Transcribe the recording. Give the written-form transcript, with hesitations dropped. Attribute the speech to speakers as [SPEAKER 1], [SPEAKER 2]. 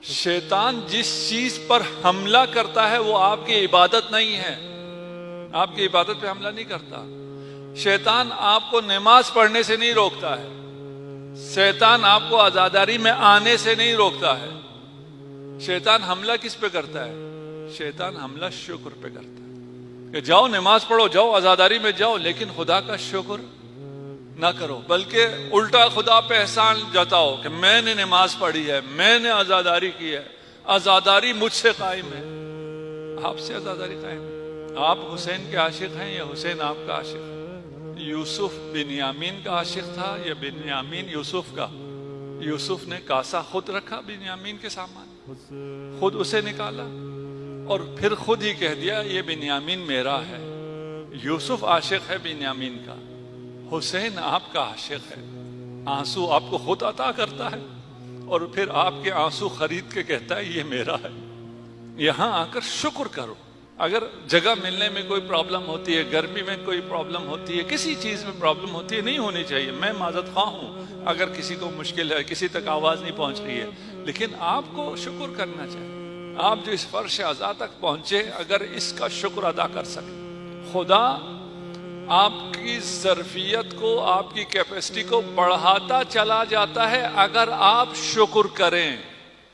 [SPEAKER 1] شیطان جس چیز پر حملہ کرتا ہے وہ آپ کی عبادت نہیں ہے، آپ کی عبادت پہ حملہ نہیں کرتا۔ شیطان آپ کو نماز پڑھنے سے نہیں روکتا ہے، شیطان آپ کو عزاداری میں آنے سے نہیں روکتا ہے۔ شیطان حملہ کس پہ کرتا ہے؟ شیطان حملہ شکر پہ کرتا ہے کہ جاؤ نماز پڑھو، جاؤ عزاداری میں جاؤ، لیکن خدا کا شکر نہ کرو، بلکہ الٹا خدا پہ احسان جتاؤ کہ میں نے نماز پڑھی ہے، میں نے عزاداری کی ہے، عزاداری مجھ سے قائم ہے۔ آپ سے عزاداری قائم ہے؟ آپ حسین کے عاشق ہیں یا حسین آپ کا عاشق ہے؟ یوسف بنیامین کا عاشق تھا یا بنیامین یوسف کا؟ یوسف نے کاسا خود رکھا بنیامین کے سامان، خود اسے نکالا اور پھر خود ہی کہہ دیا یہ بنیامین میرا ہے۔ یوسف عاشق ہے بنیامین کا، حسین آپ کا عاشق ہے، آنسو آپ کو خود عطا کرتا ہے اور پھر آپ کے آنسو خرید کے کہتا ہے یہ میرا ہے۔ یہاں آ کر شکر کرو۔ اگر جگہ ملنے میں کوئی پرابلم ہوتی ہے، گرمی میں کوئی پرابلم ہوتی ہے، کسی چیز میں پرابلم ہوتی ہے، نہیں ہونی چاہیے، میں معذرت خواہ ہوں اگر کسی کو مشکل ہے، کسی تک آواز نہیں پہنچ رہی ہے، لیکن آپ کو شکر کرنا چاہیے۔ آپ جو اس فرش عزا تک پہنچے، اگر اس کا شکر ادا کر سکیں، خدا آپ کی ظرفیت کو، آپ کی کیپیسٹی کو بڑھاتا چلا جاتا ہے اگر آپ شکر کریں۔